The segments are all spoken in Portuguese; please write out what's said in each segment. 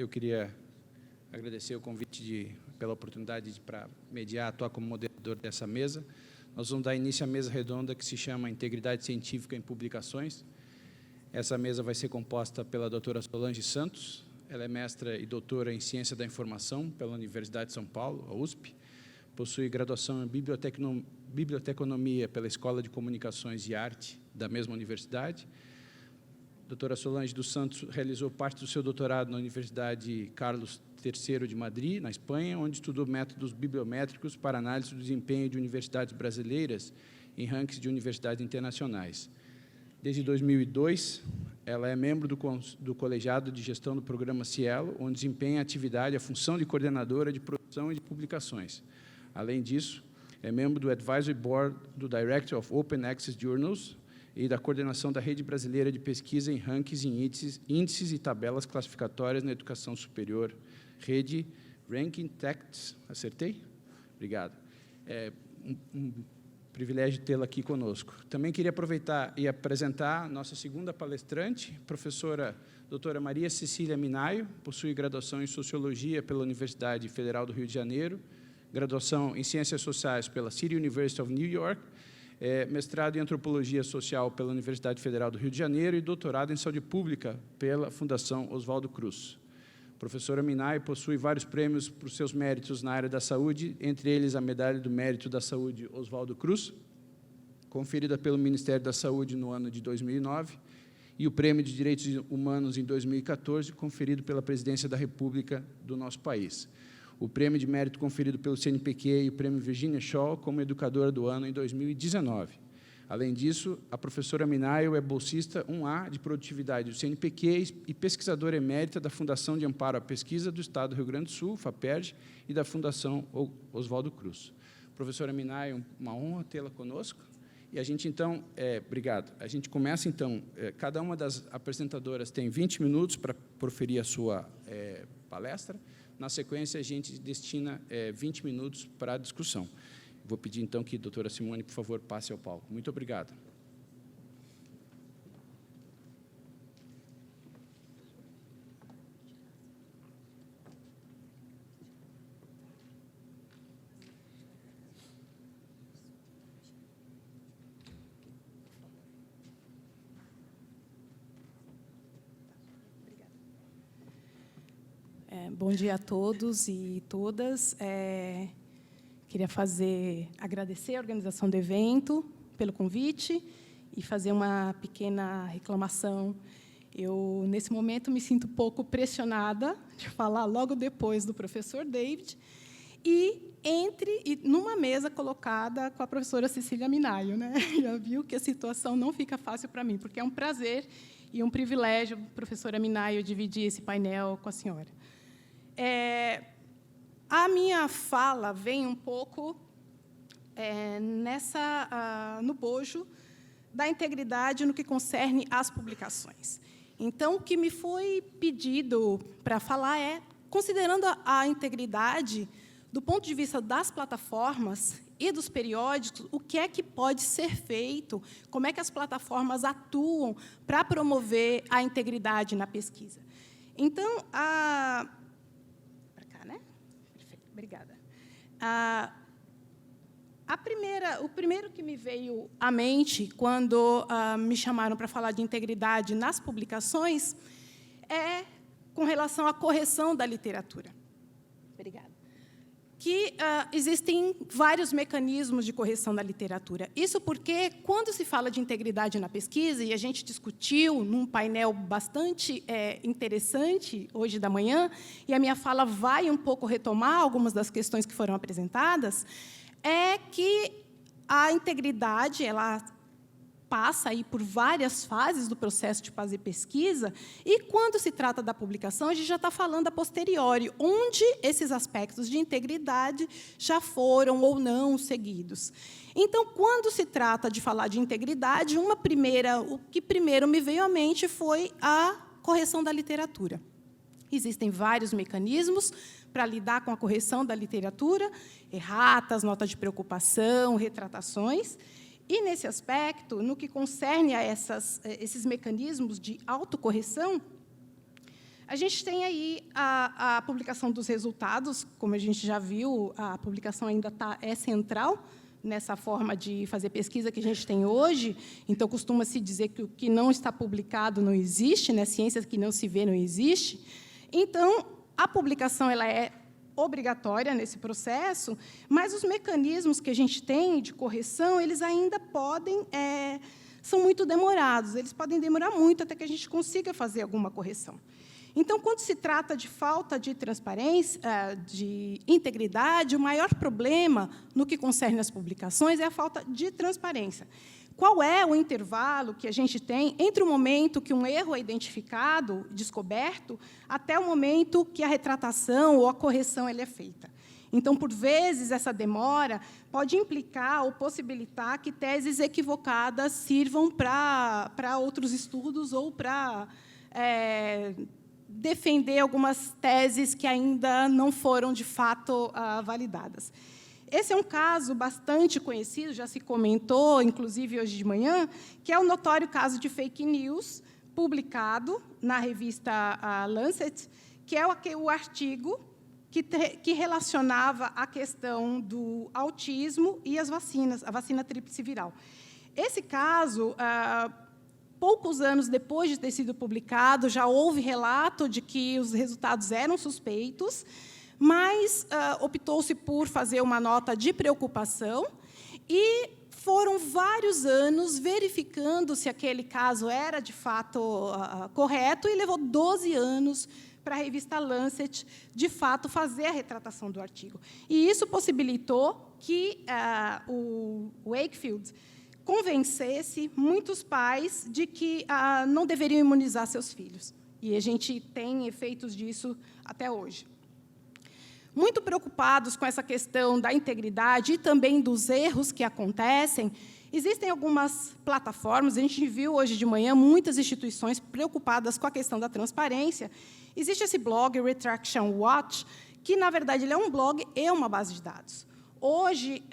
eu queria agradecer o convite pela oportunidade para mediar, atuar como moderador dessa mesa. Nós vamos dar início à mesa redonda que se chama Integridade Científica em Publicações. Essa mesa vai ser composta pela doutora Solange Santos. Ela é mestra e doutora em Ciência da Informação pela Universidade de São Paulo, a USP. Possui graduação em Biblioteconomia pela Escola de Comunicações e Arte da mesma universidade. Doutora Solange dos Santos realizou parte do seu doutorado na Universidade Carlos III de Madrid, na Espanha, onde estudou métodos bibliométricos para análise do desempenho de universidades brasileiras em rankings de universidades internacionais. Desde 2002, ela é membro do Colegiado de Gestão do Programa Cielo, onde desempenha a atividade, a função de coordenadora de produção e de publicações. Além disso, é membro do Advisory Board do Director of Open Access Journals e da coordenação da Rede Brasileira de Pesquisa em Rankings e Índices e Tabelas Classificatórias na Educação Superior, Rede Ranking Texts. Acertei? Obrigado. É um privilégio tê-la aqui conosco. Também queria aproveitar e apresentar a nossa segunda palestrante, professora doutora Maria Cecília Minaio, possui graduação em Sociologia pela Universidade Federal do Rio de Janeiro, graduação em Ciências Sociais pela City University of New York, mestrado em Antropologia Social pela Universidade Federal do Rio de Janeiro e doutorado em Saúde Pública pela Fundação Oswaldo Cruz. A professora Minaio possui vários prêmios por seus méritos na área da saúde, entre eles a Medalha do Mérito da Saúde Oswaldo Cruz, conferida pelo Ministério da Saúde no ano de 2009, e o Prêmio de Direitos Humanos em 2014, conferido pela Presidência da República do nosso país. O Prêmio de Mérito conferido pelo CNPq e o Prêmio Virginia Shaw como Educadora do Ano em 2019. Além disso, a professora Minaio é bolsista 1A de Produtividade do CNPq e pesquisadora emérita da Fundação de Amparo à Pesquisa do Estado do Rio Grande do Sul, FAPERJ, e da Fundação Oswaldo Cruz. Professora Minaio, uma honra tê-la conosco. E a gente, então, obrigado. A gente começa, então, cada uma das apresentadoras tem 20 minutos para proferir a sua palestra. Na sequência, a gente destina 20 minutos para a discussão. Vou pedir, então, que a doutora Simone, por favor, passe ao palco. Muito obrigado. Bom dia a todos e todas. Queria agradecer a organização do evento pelo convite e fazer uma pequena reclamação. Eu, nesse momento, me sinto um pouco pressionada de falar logo depois do professor David e numa mesa colocada com a professora Cecília Minaio, né? Já viu que a situação não fica fácil para mim, porque é um prazer e um privilégio, professora Minaio, dividir esse painel com a senhora. A minha fala vem um pouco no bojo da integridade no que concerne às publicações. Então, o que me foi pedido para falar considerando a integridade do ponto de vista das plataformas e dos periódicos, o que é que pode ser feito, como é que as plataformas atuam para promover a integridade na pesquisa. Então, Obrigada. O primeiro que me veio à mente, quando me chamaram para falar de integridade nas publicações, é com relação à correção da literatura. Obrigada. Que existem vários mecanismos de correção da literatura. Isso porque, quando se fala de integridade na pesquisa, e a gente discutiu num painel bastante interessante hoje da manhã, e a minha fala vai um pouco retomar algumas das questões que foram apresentadas, é que a integridade ela passa aí por várias fases do processo de fazer pesquisa, e, quando se trata da publicação, a gente já está falando a posteriori, onde esses aspectos de integridade já foram ou não seguidos. Então, quando se trata de falar de integridade, o que primeiro me veio à mente foi a correção da literatura. Existem vários mecanismos para lidar com a correção da literatura, erratas, notas de preocupação, retratações. E, nesse aspecto, no que concerne a esses mecanismos de autocorreção, A gente tem aí a publicação dos resultados, como a gente já viu, a publicação ainda é central nessa forma de fazer pesquisa que a gente tem hoje. Então, costuma-se dizer que o que não está publicado não existe, né? Ciência que não se vê não existe. Então, a publicação ela é obrigatória nesse processo, mas os mecanismos que a gente tem de correção, eles ainda são muito demorados, eles podem demorar muito até que a gente consiga fazer alguma correção. Então, quando se trata de falta de transparência, de integridade, o maior problema no que concerne as publicações é a falta de transparência. Qual é o intervalo que a gente tem entre o momento que um erro é identificado, descoberto, até o momento que a retratação ou a correção é feita? Então, por vezes, essa demora pode implicar ou possibilitar que teses equivocadas sirvam para outros estudos ou para defender algumas teses que ainda não foram, de fato, validadas. Esse é um caso bastante conhecido, já se comentou, inclusive, hoje de manhã, que é o notório caso de fake news, publicado na revista Lancet, que é o artigo que relacionava a questão do autismo e as vacinas, a vacina tríplice viral. Esse caso, poucos anos depois de ter sido publicado, já houve relato de que os resultados eram suspeitos, mas optou-se por fazer uma nota de preocupação e foram vários anos verificando se aquele caso era, de fato, correto, e levou 12 anos para a revista Lancet, de fato, fazer a retratação do artigo. E isso possibilitou que o Wakefield convencesse muitos pais de que não deveriam imunizar seus filhos. E a gente tem efeitos disso até hoje. Muito preocupados com essa questão da integridade e também dos erros que acontecem, existem algumas plataformas, a gente viu hoje de manhã muitas instituições preocupadas com a questão da transparência. Existe esse blog, Retraction Watch, que, na verdade, ele é um blog e uma base de dados. Hoje,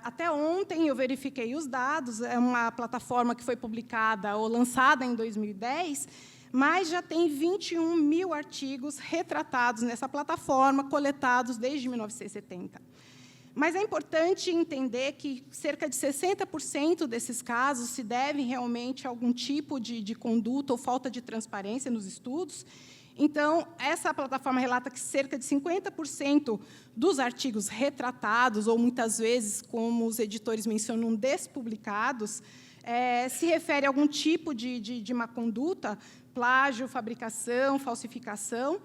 até ontem, eu verifiquei os dados, é uma plataforma que foi publicada ou lançada em 2010, mas já tem 21 mil artigos retratados nessa plataforma, coletados desde 1970. Mas é importante entender que cerca de 60% desses casos se devem realmente a algum tipo de conduta ou falta de transparência nos estudos. Então, essa plataforma relata que cerca de 50% dos artigos retratados, ou muitas vezes, como os editores mencionam, despublicados, se refere a algum tipo de má conduta, plágio, fabricação, falsificação,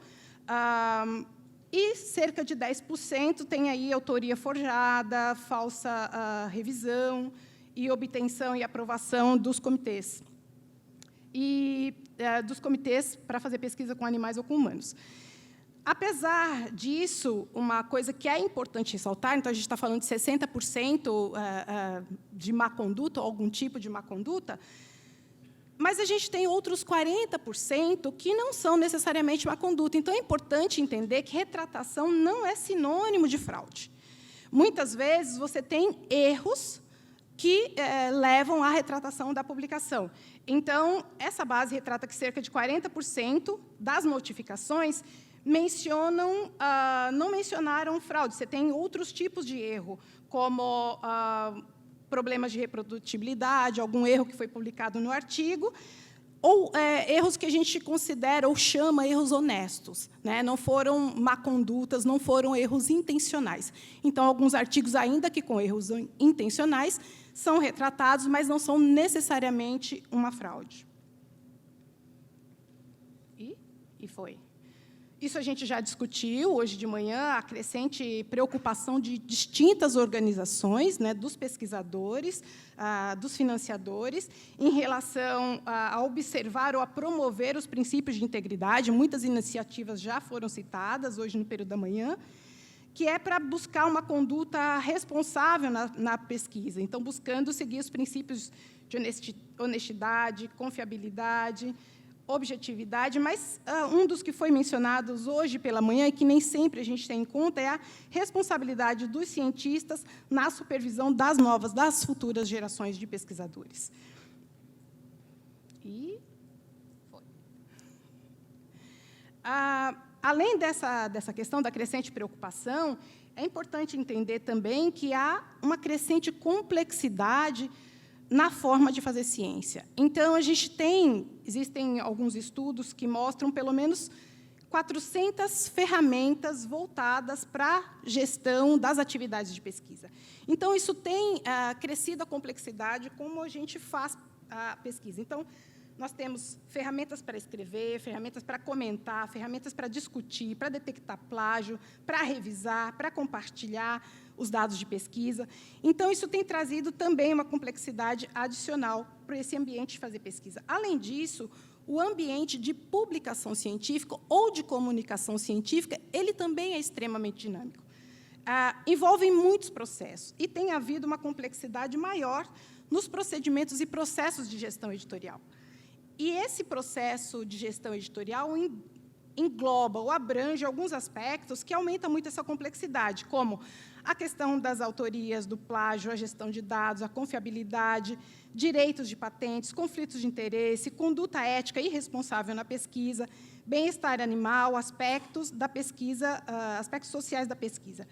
e cerca de 10% tem aí autoria forjada, falsa revisão e obtenção e aprovação dos comitês. Dos comitês para fazer pesquisa com animais ou com humanos. Apesar disso, uma coisa que é importante ressaltar, então, a gente está falando de 60% de má conduta, ou algum tipo de má conduta, mas a gente tem outros 40% que não são necessariamente má conduta. Então, é importante entender que retratação não é sinônimo de fraude. Muitas vezes, você tem erros que levam à retratação da publicação. Então, essa base retrata que cerca de 40% das notificações não mencionaram fraude. Você tem outros tipos de erro, como problemas de reprodutibilidade, algum erro que foi publicado no artigo, ou erros que a gente considera ou chama erros honestos, né? Não foram má condutas, não foram erros intencionais. Então, alguns artigos, ainda que com erros intencionais, são retratados, mas não são necessariamente uma fraude. E foi. Isso a gente já discutiu hoje de manhã, a crescente preocupação de distintas organizações, né, dos pesquisadores, dos financiadores, em relação a observar ou a promover os princípios de integridade. Muitas iniciativas já foram citadas hoje no período da manhã, que é para buscar uma conduta responsável na pesquisa. Então, buscando seguir os princípios de honestidade, confiabilidade, objetividade, mas um dos que foi mencionados hoje pela manhã e que nem sempre a gente tem em conta é a responsabilidade dos cientistas na supervisão das futuras gerações de pesquisadores. Além dessa questão da crescente preocupação, é importante entender também que há uma crescente complexidade na forma de fazer ciência. Então, existem alguns estudos que mostram pelo menos 400 ferramentas voltadas para a gestão das atividades de pesquisa. Então, isso tem crescido a complexidade como a gente faz a pesquisa. Então, nós temos ferramentas para escrever, ferramentas para comentar, ferramentas para discutir, para detectar plágio, para revisar, para compartilhar os dados de pesquisa. Então, isso tem trazido também uma complexidade adicional para esse ambiente de fazer pesquisa. Além disso, o ambiente de publicação científica ou de comunicação científica, ele também é extremamente dinâmico. Envolve muitos processos e tem havido uma complexidade maior nos procedimentos e processos de gestão editorial. E esse processo de gestão editorial engloba ou abrange alguns aspectos que aumentam muito essa complexidade, como a questão das autorias, do plágio, a gestão de dados, a confiabilidade, direitos de patentes, conflitos de interesse, conduta ética e responsável na pesquisa, bem-estar animal, aspectos da pesquisa, aspectos sociais da pesquisa.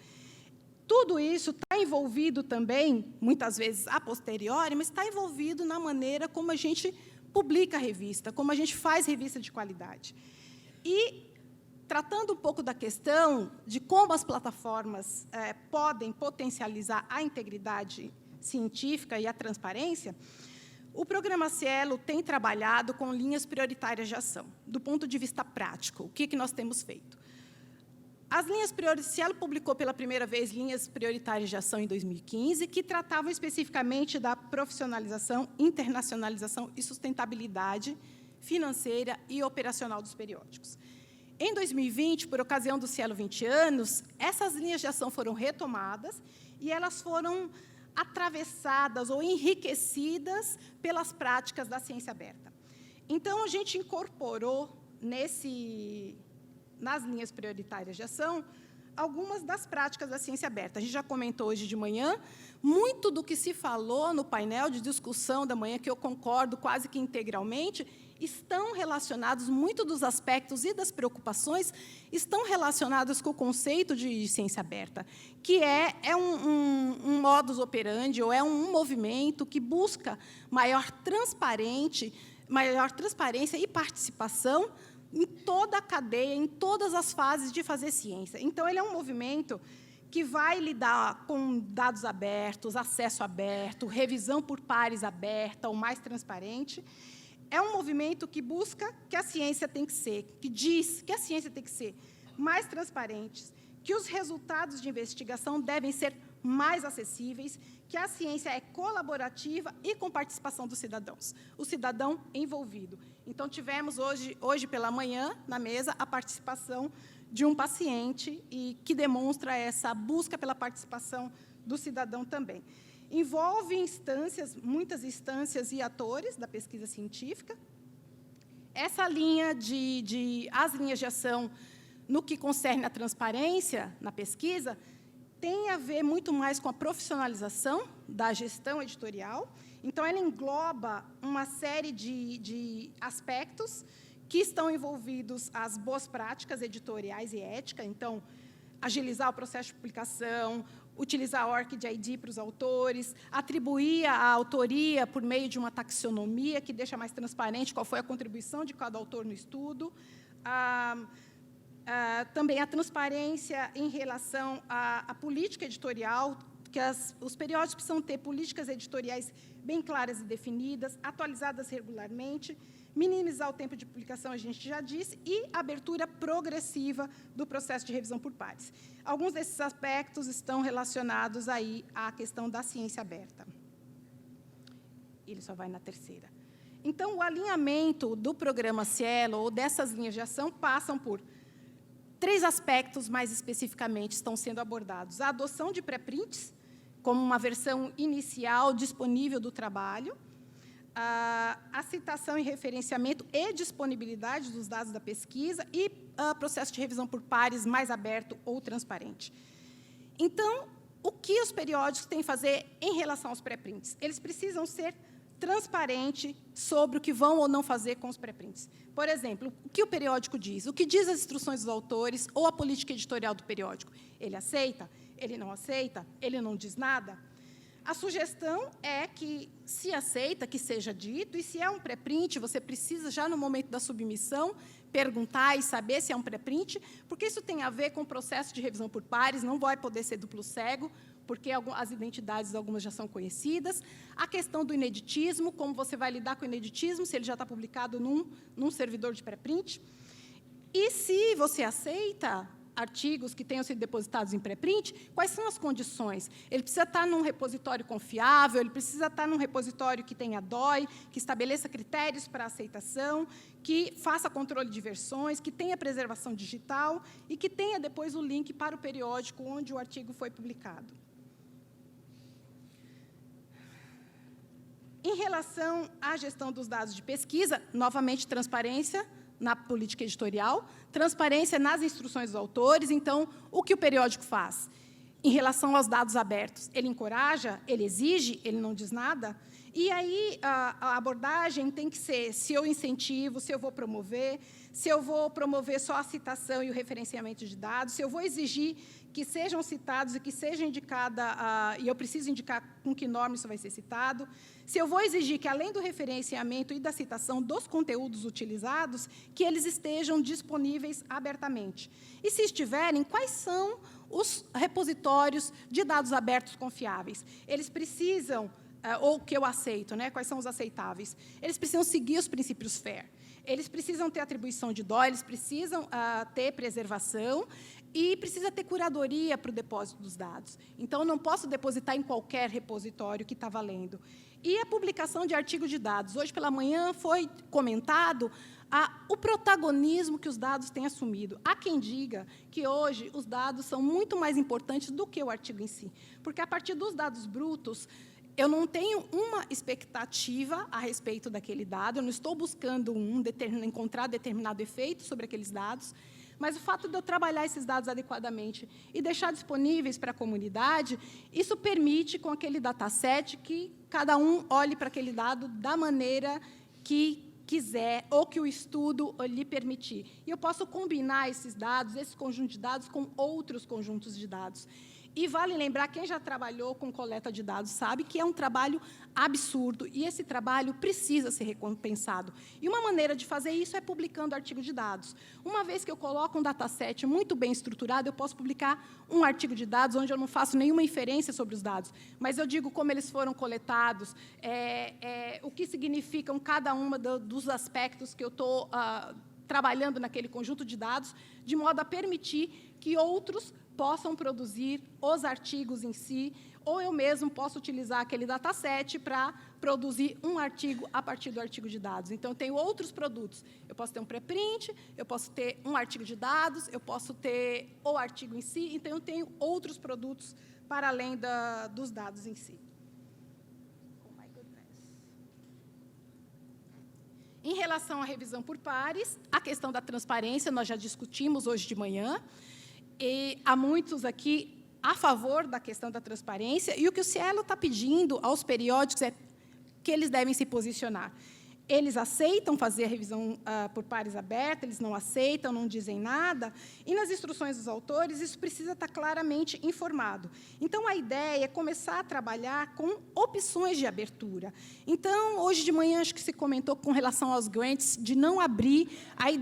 Tudo isso está envolvido também, muitas vezes a posteriori, mas está envolvido na maneira como a gente publica a revista, como a gente faz revista de qualidade. E, tratando um pouco da questão de como as plataformas podem potencializar a integridade científica e a transparência, o Programa Cielo tem trabalhado com linhas prioritárias de ação. Do ponto de vista prático, o que nós temos feito? As linhas prioritárias, Cielo publicou pela primeira vez linhas prioritárias de ação em 2015, que tratavam especificamente da profissionalização, internacionalização e sustentabilidade financeira e operacional dos periódicos. Em 2020, por ocasião do Cielo 20 anos, essas linhas de ação foram retomadas e elas foram atravessadas ou enriquecidas pelas práticas da ciência aberta. Então, a gente incorporou nas linhas prioritárias de ação algumas das práticas da ciência aberta. A gente já comentou hoje de manhã, muito do que se falou no painel de discussão da manhã, que eu concordo quase que integralmente, estão relacionados, muito dos aspectos e das preocupações estão relacionados com o conceito de ciência aberta, que é um modus operandi, ou é um movimento que busca maior transparência e participação em toda a cadeia, em todas as fases de fazer ciência. Então, ele é um movimento que vai lidar com dados abertos, acesso aberto, revisão por pares aberta, ou mais transparente. É um movimento que busca que a ciência tem que ser, que diz que a ciência tem que ser mais transparente, que os resultados de investigação devem ser mais acessíveis, que a ciência é colaborativa e com participação dos cidadãos, o cidadão envolvido. Então, tivemos hoje pela manhã, na mesa, a participação de um paciente, e que demonstra essa busca pela participação do cidadão também. Envolve muitas instâncias e atores da pesquisa científica. Essa linha as linhas de ação, no que concerne à transparência na pesquisa, tem a ver muito mais com a profissionalização da gestão editorial. Então, ela engloba uma série de aspectos que estão envolvidos as boas práticas editoriais e ética. Então, agilizar o processo de publicação, utilizar a ORCID ID para os autores, atribuir a autoria por meio de uma taxonomia que deixa mais transparente qual foi a contribuição de cada autor no estudo, também a transparência em relação à política editorial, que os periódicos precisam ter políticas editoriais bem claras e definidas, atualizadas regularmente, minimizar o tempo de publicação, a gente já disse, e abertura progressiva do processo de revisão por pares. Alguns desses aspectos estão relacionados aí à questão da ciência aberta. Ele só vai na terceira. Então, o alinhamento do programa Cielo, ou dessas linhas de ação, passam por 3 aspectos, mais especificamente, estão sendo abordados. A adoção de pré-prints, como uma versão inicial disponível do trabalho, a citação e referenciamento e disponibilidade dos dados da pesquisa e processo de revisão por pares mais aberto ou transparente. Então, o que os periódicos têm que fazer em relação aos pré-prints? Eles precisam ser transparente sobre o que vão ou não fazer com os pré-prints. Por exemplo, o que o periódico diz? O que diz as instruções dos autores ou a política editorial do periódico? Ele aceita? Ele não aceita? Ele não diz nada? A sugestão é que, se aceita, que seja dito, e se é um pré-print, você precisa, já no momento da submissão, perguntar e saber se é um pré-print, porque isso tem a ver com o processo de revisão por pares, não vai poder ser duplo cego, porque as identidades, algumas já são conhecidas. A questão do ineditismo, como você vai lidar com o ineditismo, se ele já está publicado num servidor de pré-print. E, se você aceita artigos que tenham sido depositados em pré-print, quais são as condições? Ele precisa estar num repositório confiável, ele precisa estar num repositório que tenha DOI, que estabeleça critérios para aceitação, que faça controle de versões, que tenha preservação digital e que tenha depois o link para o periódico onde o artigo foi publicado. Em relação à gestão dos dados de pesquisa, novamente, transparência na política editorial, transparência nas instruções dos autores. Então, o que o periódico faz? Em relação aos dados abertos, ele encoraja, ele exige, ele não diz nada? E aí, a abordagem tem que ser se eu incentivo, se eu vou promover só a citação e o referenciamento de dados, se eu vou exigir que sejam citados e que seja indicada, e eu preciso indicar com que norma isso vai ser citado, se eu vou exigir que, além do referenciamento e da citação dos conteúdos utilizados, que eles estejam disponíveis abertamente. E, se estiverem, quais são os repositórios de dados abertos confiáveis? Eles precisam, ou que eu aceito, né? Quais são os aceitáveis? Eles precisam seguir os princípios FAIR. Eles precisam ter atribuição de DOI, eles precisam ter preservação e precisa ter curadoria para o depósito dos dados. Então, eu não posso depositar em qualquer repositório que está valendo. E a publicação de artigos de dados. Hoje, pela manhã, foi comentado o protagonismo que os dados têm assumido. Há quem diga que, hoje, os dados são muito mais importantes do que o artigo em si, porque, a partir dos dados brutos, eu não tenho uma expectativa a respeito daquele dado, eu não estou buscando encontrar determinado efeito sobre aqueles dados, mas o fato de eu trabalhar esses dados adequadamente e deixar disponíveis para a comunidade, isso permite, com aquele dataset, que cada um olhe para aquele dado da maneira que quiser ou que o estudo lhe permitir. E eu posso combinar esses dados, esse conjunto de dados, com outros conjuntos de dados. E vale lembrar, quem já trabalhou com coleta de dados sabe que é um trabalho absurdo, e esse trabalho precisa ser recompensado. E uma maneira de fazer isso é publicando artigo de dados. Uma vez que eu coloco um dataset muito bem estruturado, eu posso publicar um artigo de dados onde eu não faço nenhuma inferência sobre os dados, mas eu digo como eles foram coletados, o que significam cada um dos aspectos que eu estou trabalhando naquele conjunto de dados, de modo a permitir que outros possam produzir os artigos em si, ou eu mesmo posso utilizar aquele dataset para produzir um artigo a partir do artigo de dados. Então, eu tenho outros produtos. Eu posso ter um pré-print, eu posso ter um artigo de dados, eu posso ter o artigo em si, então, eu tenho outros produtos para além dos dados em si. Em relação à revisão por pares, a questão da transparência, nós já discutimos hoje de manhã, e há muitos aqui a favor da questão da transparência, e o que o Cielo está pedindo aos periódicos é que eles devem se posicionar. Eles aceitam fazer a revisão por pares aberta, eles não aceitam, não dizem nada, e nas instruções dos autores isso precisa estar claramente informado. Então, a ideia é começar a trabalhar com opções de abertura. Então, hoje de manhã, acho que se comentou com relação aos grants, de não abrir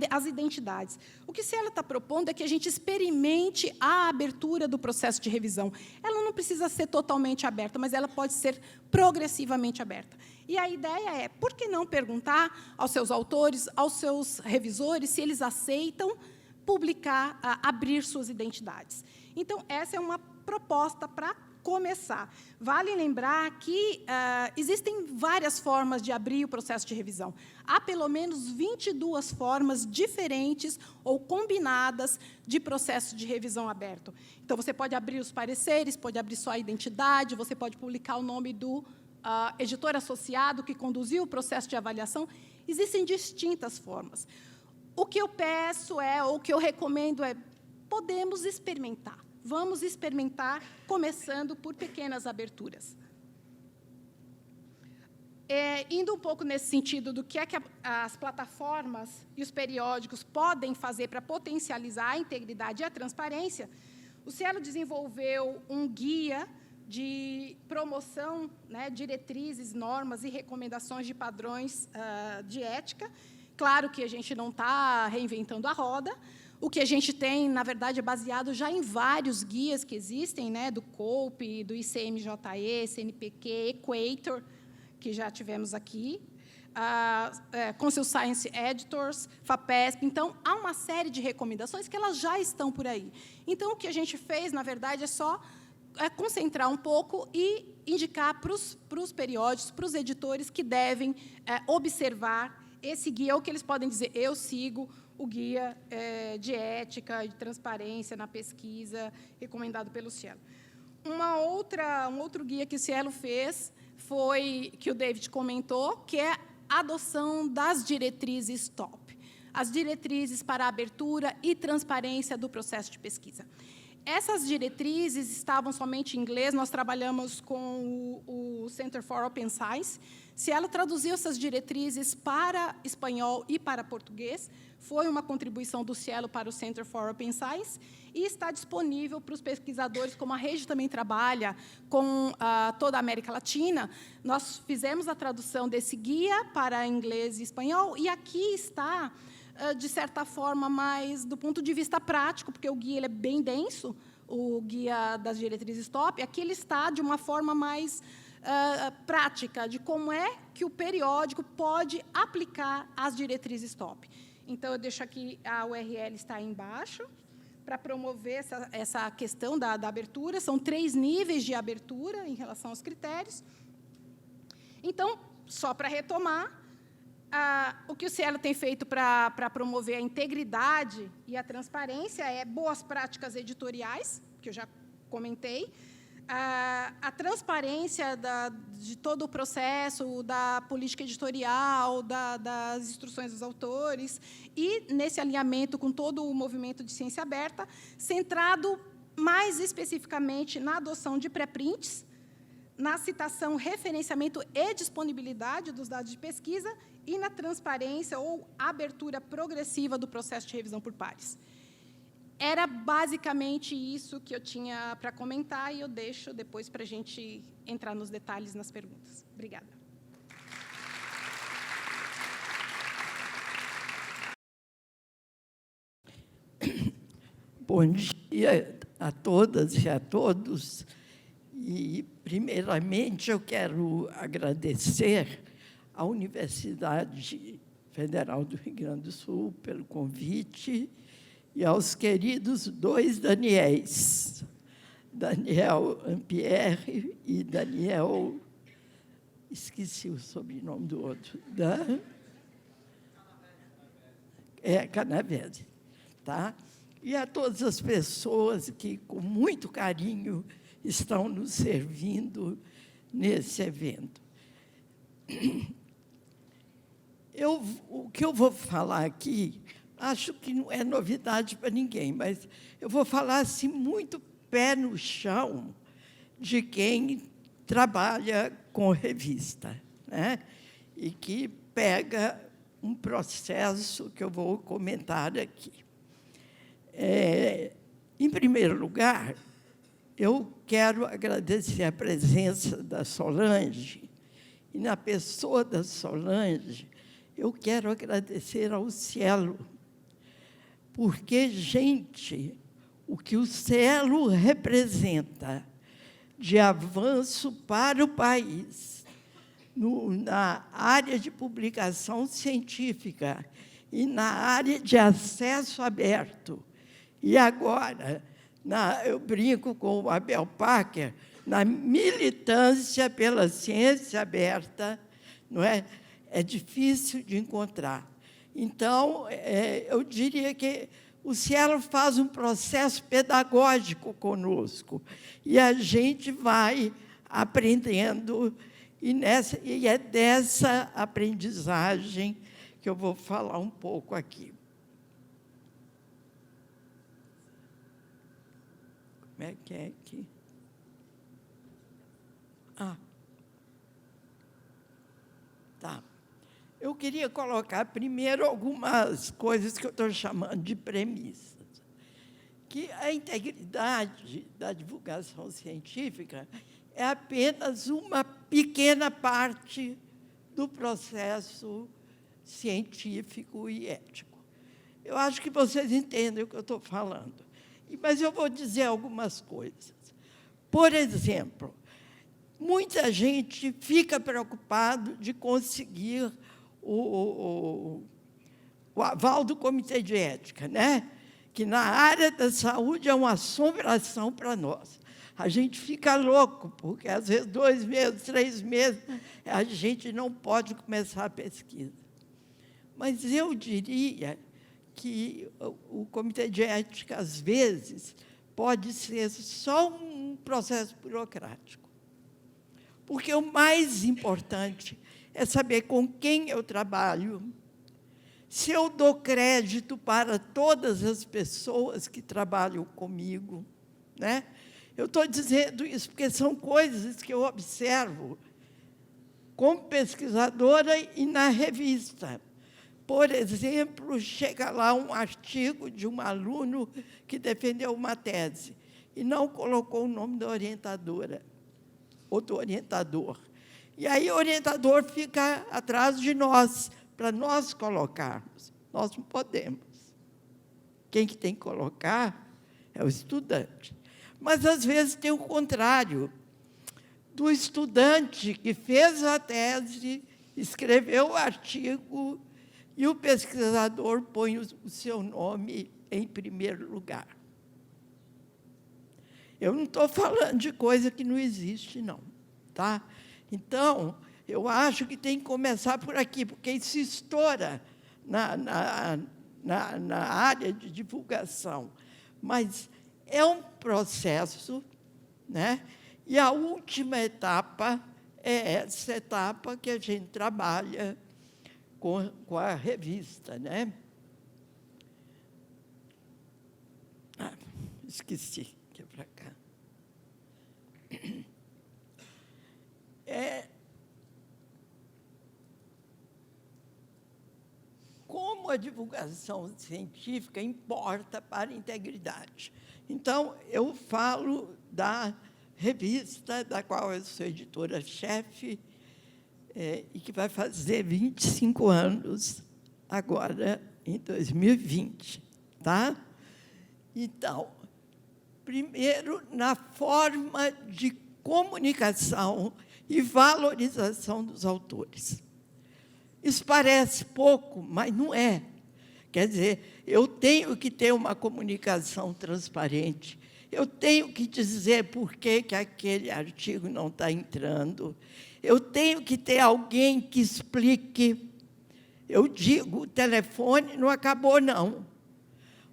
as identidades. O que ela está propondo é que a gente experimente a abertura do processo de revisão. Ela não precisa ser totalmente aberta, mas ela pode ser progressivamente aberta. E a ideia é, por que não perguntar aos seus autores, aos seus revisores, se eles aceitam publicar, abrir suas identidades. Então, essa é uma proposta para começar. Vale lembrar que existem várias formas de abrir o processo de revisão. Há, pelo menos, 22 formas diferentes ou combinadas de processo de revisão aberto. Então, você pode abrir os pareceres, pode abrir só a identidade, você pode publicar o nome do editor associado que conduziu o processo de avaliação. Existem distintas formas. O que eu peço ou o que eu recomendo é, podemos experimentar. Vamos experimentar, começando por pequenas aberturas. indo um pouco nesse sentido do que é que as plataformas e os periódicos podem fazer para potencializar a integridade e a transparência, o Cielo desenvolveu um guia de promoção, né, diretrizes, normas e recomendações de padrões de ética. Claro que a gente não está reinventando a roda. O que a gente tem, na verdade, é baseado já em vários guias que existem, né, do COPE, do ICMJE, CNPq, Equator, que já tivemos aqui, Council Science Editors, FAPESP. Então, há uma série de recomendações que elas já estão por aí. Então, o que a gente fez, na verdade, é só concentrar um pouco e indicar para os periódicos, para os editores que devem observar esse guia, ou que eles podem dizer, eu sigo o guia de ética e de transparência na pesquisa recomendado pelo Cielo. Um outro guia que o Cielo fez foi, que o David comentou, que é a adoção das diretrizes TOP, as diretrizes para a abertura e transparência do processo de pesquisa. Essas diretrizes estavam somente em inglês, nós trabalhamos com o Center for Open Science. Cielo traduziu essas diretrizes para espanhol e para português, foi uma contribuição do Cielo para o Center for Open Science, e está disponível para os pesquisadores, como a Rede também trabalha com toda a América Latina. Nós fizemos a tradução desse guia para inglês e espanhol, e aqui está, de certa forma, mais do ponto de vista prático, porque o guia ele é bem denso, o guia das diretrizes TOP, aqui ele está de uma forma mais prática, de como é que o periódico pode aplicar as diretrizes TOP. Então, eu deixo aqui, a URL está aí embaixo, para promover essa questão da abertura. São 3 níveis de abertura em relação aos critérios. Então, só para retomar, o que o Cielo tem feito para promover a integridade e a transparência é boas práticas editoriais, que eu já comentei, a transparência de todo o processo, da política editorial, das instruções dos autores, e, nesse alinhamento com todo o movimento de ciência aberta, centrado mais especificamente na adoção de pré-prints, na citação, referenciamento e disponibilidade dos dados de pesquisa e na transparência ou abertura progressiva do processo de revisão por pares. Era basicamente isso que eu tinha para comentar, e eu deixo depois para a gente entrar nos detalhes nas perguntas. Obrigada. Bom dia a todas e a todos. E, primeiramente, eu quero agradecer à Universidade Federal do Rio Grande do Sul pelo convite e aos queridos 2 Daniéis, Daniel Ampierre e Daniel... Esqueci o sobrenome do outro. Canavese. Tá? E a todas as pessoas que, com muito carinho, estão nos servindo nesse evento. O que eu vou falar aqui, acho que não é novidade para ninguém, mas eu vou falar assim, muito pé no chão de quem trabalha com revista, né? E que pega um processo que eu vou comentar aqui. Em primeiro lugar, eu quero agradecer a presença da Solange, e, na pessoa da Solange, eu quero agradecer ao Cielo, porque, gente, o que o Cielo representa de avanço para o país, na área de publicação científica e na área de acesso aberto, e agora, eu brinco com o Abel Packer, na militância pela ciência aberta, não é? É difícil de encontrar. Então, eu diria que o Cielo faz um processo pedagógico conosco, e a gente vai aprendendo, e é dessa aprendizagem que eu vou falar um pouco aqui. Como é que é aqui? eu queria colocar primeiro algumas coisas que eu estou chamando de premissas. Que a integridade da divulgação científica é apenas uma pequena parte do processo científico e ético. Eu acho que vocês entendem o que eu estou falando. Mas eu vou dizer algumas coisas. Por exemplo, muita gente fica preocupado de conseguir o aval do Comitê de Ética, né? Que na área da saúde é uma assombração para nós. A gente fica louco, porque às vezes 2 meses, 3 meses, a gente não pode começar a pesquisa. Mas eu diria que o Comitê de Ética, às vezes, pode ser só um processo burocrático. Porque o mais importante é saber com quem eu trabalho, se eu dou crédito para todas as pessoas que trabalham comigo, né? Eu estou dizendo isso porque são coisas que eu observo como pesquisadora e na revista. Por exemplo, chega lá um artigo de um aluno que defendeu uma tese e não colocou o nome da orientadora ou do orientador. E aí o orientador fica atrás de nós, para nós colocarmos. Nós não podemos. Quem que tem que colocar é o estudante. Mas, às vezes, tem o contrário. Do estudante que fez a tese, escreveu o artigo, e o pesquisador põe o seu nome em primeiro lugar. Eu não estou falando de coisa que não existe, não. Tá? Então, eu acho que tem que começar por aqui, porque isso estoura na área de divulgação. Mas é um processo, né? E a última etapa é essa etapa que a gente trabalha com a revista, né? Esqueci, que é para cá. Como a divulgação científica importa para a integridade. Então, eu falo da revista, da qual eu sou editora-chefe, e que vai fazer 25 anos agora, em 2020. Tá? Então, primeiro, na forma de comunicação e valorização dos autores. Isso parece pouco, mas não é. Quer dizer, eu tenho que ter uma comunicação transparente, eu tenho que dizer por que aquele artigo não está entrando, eu tenho que ter alguém que explique. Eu digo, o telefone não acabou, não.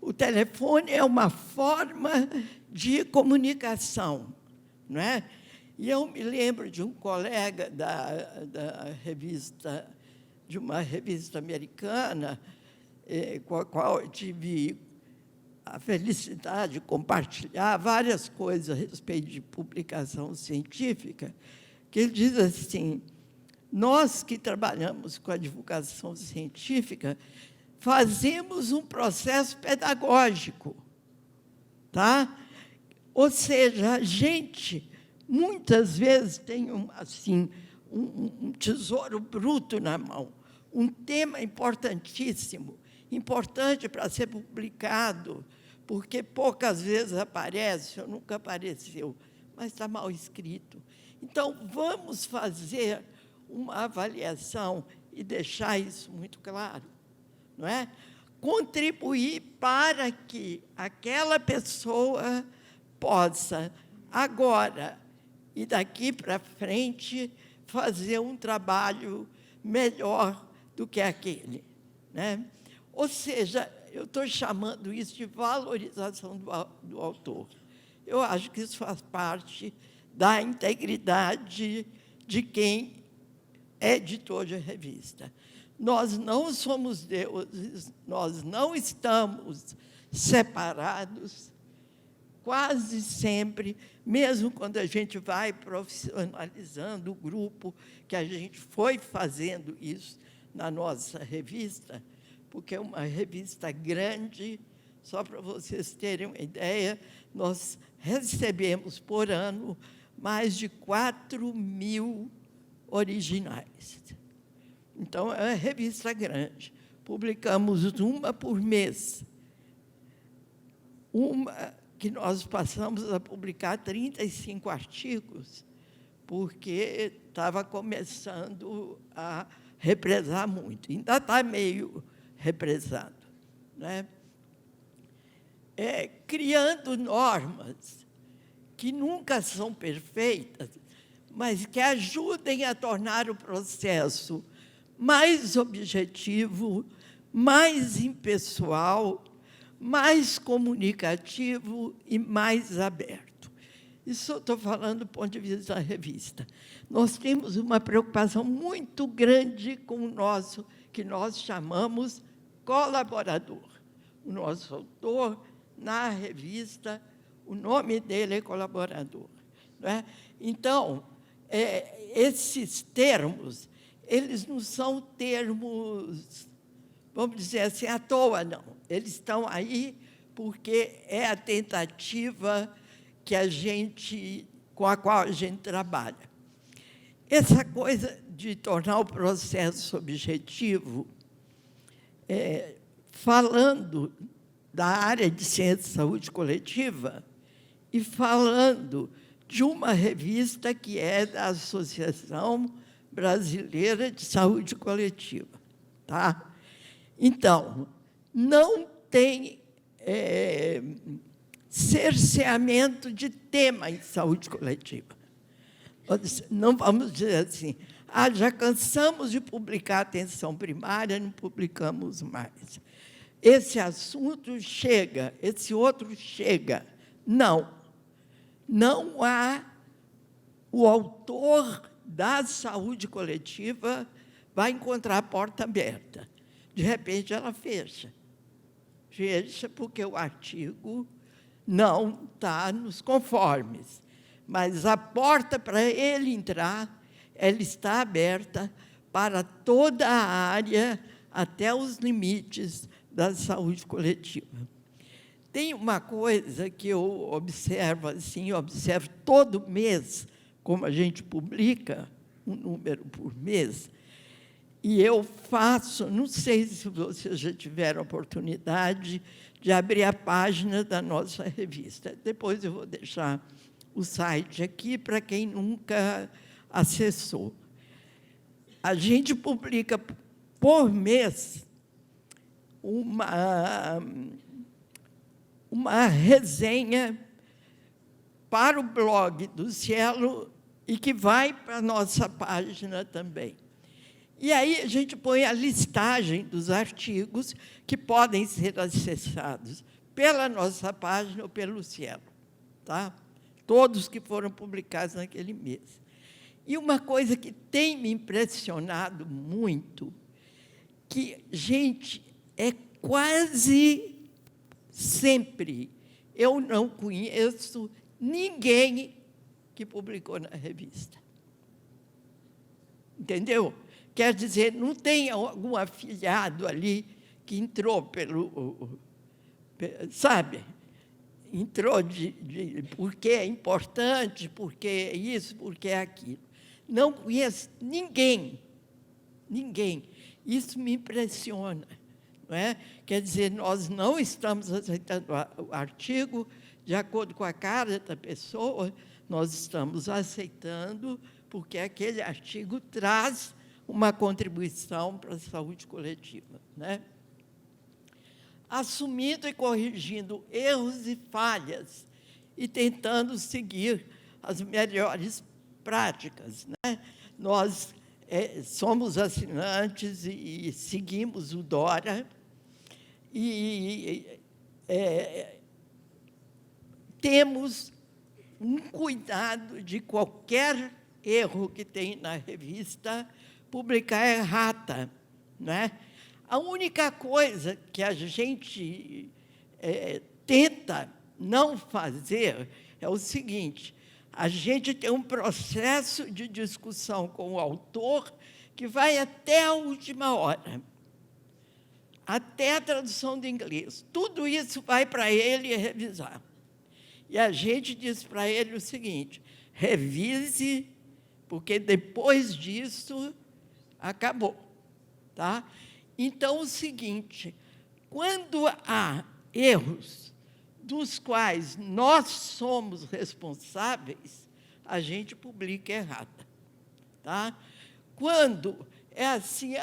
O telefone é uma forma de comunicação, não é? E eu me lembro de um colega da revista, de uma revista americana, com a qual eu tive a felicidade de compartilhar várias coisas a respeito de publicação científica, que ele diz assim: nós que trabalhamos com a divulgação científica fazemos um processo pedagógico, tá? Ou seja, a gente muitas vezes tem um tesouro bruto na mão, um tema importantíssimo, importante para ser publicado, porque poucas vezes aparece, ou nunca apareceu, mas está mal escrito. Então, vamos fazer uma avaliação e deixar isso muito claro, não é? Contribuir para que aquela pessoa possa, agora e daqui para frente, fazer um trabalho melhor do que aquele, né? Ou seja, eu estou chamando isso de valorização do autor. Eu acho que isso faz parte da integridade de quem é editor de revista. Nós não somos deuses, nós não estamos separados, quase sempre, mesmo quando a gente vai profissionalizando o grupo, que a gente foi fazendo isso na nossa revista, porque é uma revista grande. Só para vocês terem uma ideia, nós recebemos por ano mais de 4.000 originais. Então, é uma revista grande. Publicamos uma por mês. Uma que nós passamos a publicar 35 artigos, porque estava começando a represar muito. Ainda está meio represado, né? Criando normas que nunca são perfeitas, mas que ajudem a tornar o processo mais objetivo, mais impessoal, mais comunicativo e mais aberto. Isso eu estou falando do ponto de vista da revista. Nós temos uma preocupação muito grande com o nosso, que nós chamamos colaborador. O nosso autor, na revista, o nome dele é colaborador, não é? Então, esses termos, eles não são termos, vamos dizer assim, à toa, não. Eles estão aí porque é a tentativa com a qual a gente trabalha. Essa coisa de tornar o processo objetivo, falando da área de ciência e saúde coletiva e falando de uma revista que é da Associação Brasileira de Saúde Coletiva. Tá? Então, não tem cerceamento de tema em saúde coletiva. Não vamos dizer assim, já cansamos de publicar atenção primária, não publicamos mais. Esse assunto chega, esse outro chega. Não. Não há o autor da saúde coletiva vai encontrar a porta aberta. De repente, ela fecha. Fecha porque o artigo não está nos conformes. Mas a porta para ele entrar, ela está aberta para toda a área, até os limites da saúde coletiva. Tem uma coisa que eu observo, assim, observo todo mês, como a gente publica um número por mês, e eu faço, não sei se vocês já tiveram a oportunidade de abrir a página da nossa revista. Depois eu vou deixar o site aqui para quem nunca acessou. A gente publica por mês uma resenha para o blog do Cielo e que vai para a nossa página também. E aí a gente põe a listagem dos artigos que podem ser acessados pela nossa página ou pelo Cielo, tá? Todos que foram publicados naquele mês. E uma coisa que tem me impressionado muito, que, gente, é quase sempre, eu não conheço ninguém que publicou na revista. Entendeu? Quer dizer, não tem algum afiliado ali que entrou sabe? Entrou porque é importante, porque é isso, porque é aquilo. Não conheço ninguém. Ninguém. Isso me impressiona. Não é? Quer dizer, nós não estamos aceitando o artigo de acordo com a cara da pessoa, nós estamos aceitando porque aquele artigo traz uma contribuição para a saúde coletiva, né? Assumindo e corrigindo erros e falhas e tentando seguir as melhores práticas, né? Nós somos assinantes e seguimos o DORA e temos um cuidado de qualquer erro que tem na revista, publicar errata, né? A única coisa que a gente tenta não fazer é o seguinte: a gente tem um processo de discussão com o autor que vai até a última hora, até a tradução do inglês. Tudo isso vai para ele revisar. E a gente diz para ele o seguinte: revise, porque depois disso acabou. Tá? Então, o seguinte, quando há erros dos quais nós somos responsáveis, a gente publica errada. Tá? Quando é assim,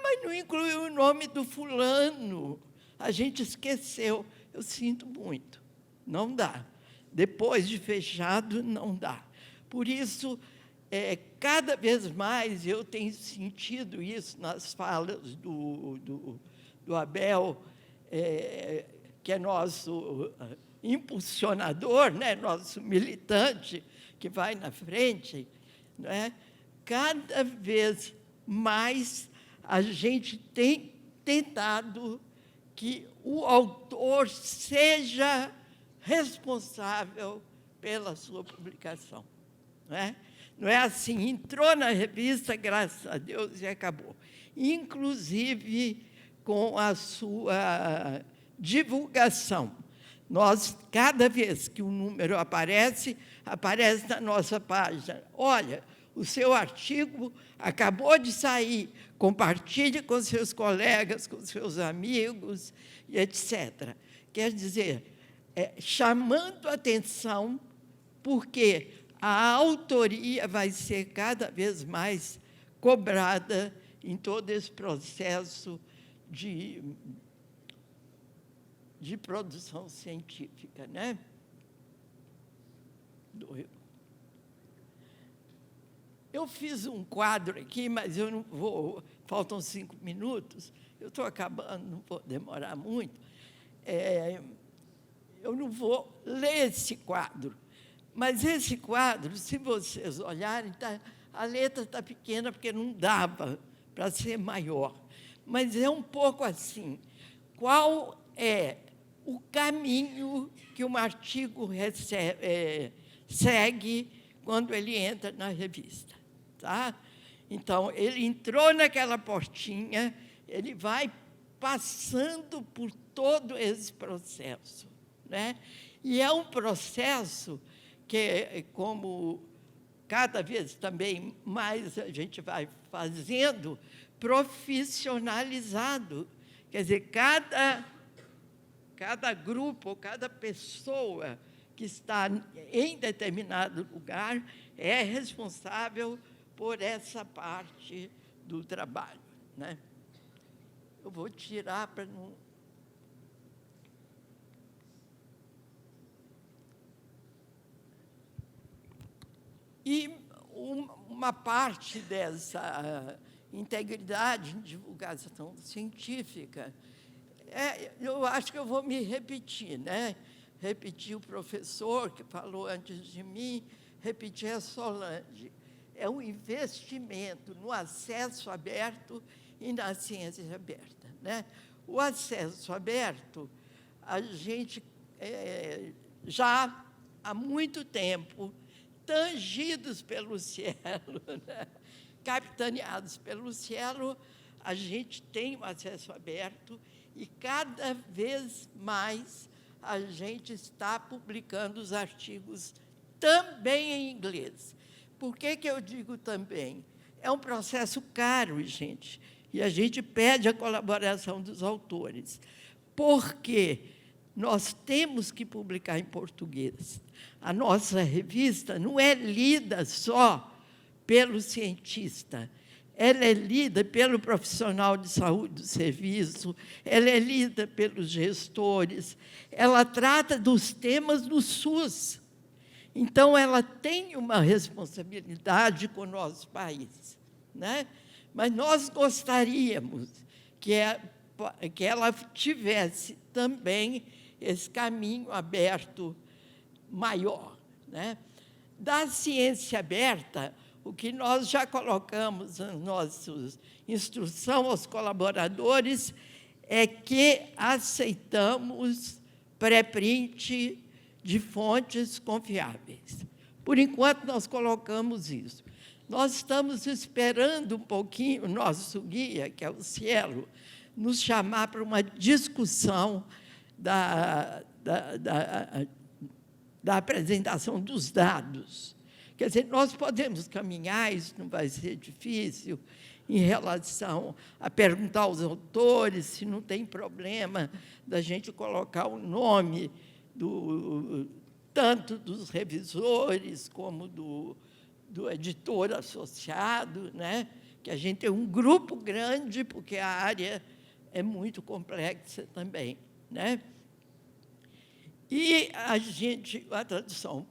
mas não incluiu o nome do fulano, a gente esqueceu. Eu sinto muito, não dá. Depois de fechado, não dá. Por isso, cada vez mais eu tenho sentido isso nas falas do Abel, que é nosso impulsionador, né, nosso militante, que vai na frente, né? Cada vez mais a gente tem tentado que o autor seja responsável pela sua publicação. Não é assim, entrou na revista, graças a Deus, e acabou. Inclusive com a sua divulgação. Nós, cada vez que um número aparece na nossa página. Olha, o seu artigo acabou de sair, compartilhe com seus colegas, com seus amigos, e etc. Quer dizer, chamando a atenção, porque a autoria vai ser cada vez mais cobrada em todo esse processo de produção científica, né? Eu fiz um quadro aqui, mas eu não vou, faltam 5 minutos, eu estou acabando, não vou demorar muito. Eu não vou ler esse quadro, mas esse quadro, se vocês olharem, a letra está pequena, porque não dava para ser maior, mas é um pouco assim. Qual é o caminho que um artigo segue quando ele entra na revista? Tá? Então, ele entrou naquela portinha, ele vai passando por todo esse processo, né? E é um processo que, como cada vez também mais a gente vai fazendo, profissionalizado. Quer dizer, cada grupo, cada pessoa que está em determinado lugar é responsável por essa parte do trabalho, né? Eu vou tirar para não... E uma parte dessa integridade em divulgação científica, eu acho que eu vou me repetir, né? Repetir o professor que falou antes de mim, repetir a Solange. É um investimento no acesso aberto e na ciência aberta, né? O acesso aberto, a gente já há muito tempo, tangidos pelo cielo, né? Capitaneados pelo cielo, a gente tem um acesso aberto e cada vez mais a gente está publicando os artigos também em inglês. Por que eu digo também? É um processo caro, gente, e a gente pede a colaboração dos autores, porque nós temos que publicar em português. A nossa revista não é lida só pelo cientista, ela é lida pelo profissional de saúde do serviço, ela é lida pelos gestores, ela trata dos temas do SUS. Então, ela tem uma responsabilidade com o nosso país, né? Mas nós gostaríamos que ela tivesse também esse caminho aberto maior, né? Da ciência aberta, o que nós já colocamos na nossa instrução aos colaboradores é que aceitamos pré-print de fontes confiáveis. Por enquanto, nós colocamos isso. Nós estamos esperando um pouquinho o nosso guia, que é o Cielo, nos chamar para uma discussão da apresentação dos dados. Quer dizer, nós podemos caminhar, isso não vai ser difícil, em relação a perguntar aos autores se não tem problema da gente colocar o nome tanto dos revisores como do editor associado, né? Que a gente tem um grupo grande, porque a área é muito complexa também, né? E a tradução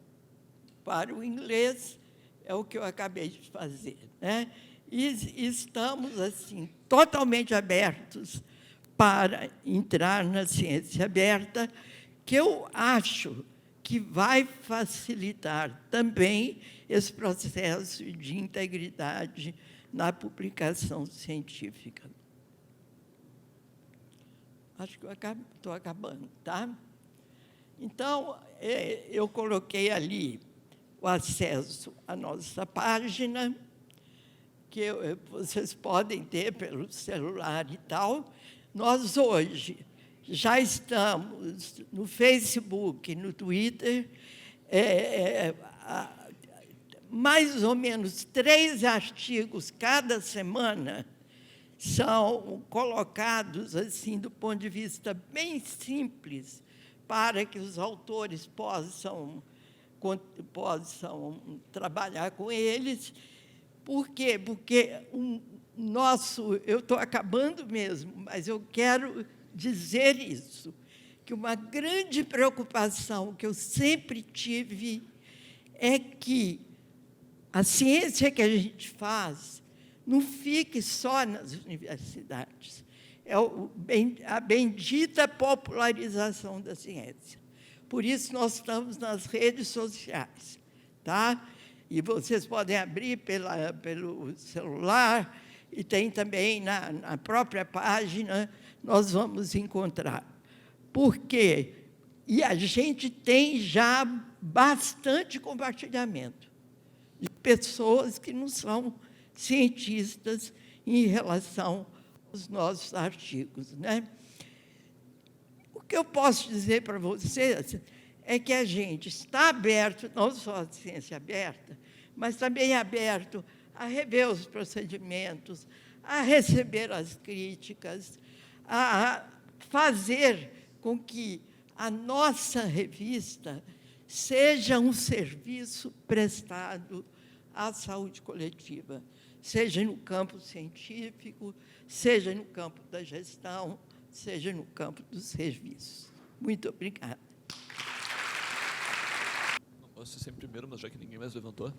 para o inglês é o que eu acabei de fazer, né? E estamos, assim, totalmente abertos para entrar na ciência aberta, que eu acho que vai facilitar também esse processo de integridade na publicação científica. Acho que eu estou acabando, tá? Então, eu coloquei ali o acesso à nossa página, que vocês podem ter pelo celular e tal. Nós, hoje, já estamos no Facebook, no Twitter, mais ou menos 3 artigos cada semana são colocados, assim, do ponto de vista bem simples, para que os autores possam trabalhar com eles. Por quê? Porque eu estou acabando mesmo, mas eu quero dizer isso, que uma grande preocupação que eu sempre tive é que a ciência que a gente faz não fique só nas universidades. É a bendita popularização da ciência. Por isso, nós estamos nas redes sociais, tá? E vocês podem abrir pelo celular, e tem também na própria página, nós vamos encontrar. Por quê? E a gente tem já bastante compartilhamento de pessoas que não são cientistas em relação aos nossos artigos, né? O que eu posso dizer para vocês é que a gente está aberto, não só à ciência aberta, mas também aberto a rever os procedimentos, a receber as críticas, a fazer com que a nossa revista seja um serviço prestado à saúde coletiva, seja no campo científico, seja no campo da gestão, seja no campo dos serviços. Muito obrigada. Não posso ser sempre primeiro, mas já que ninguém mais levantou.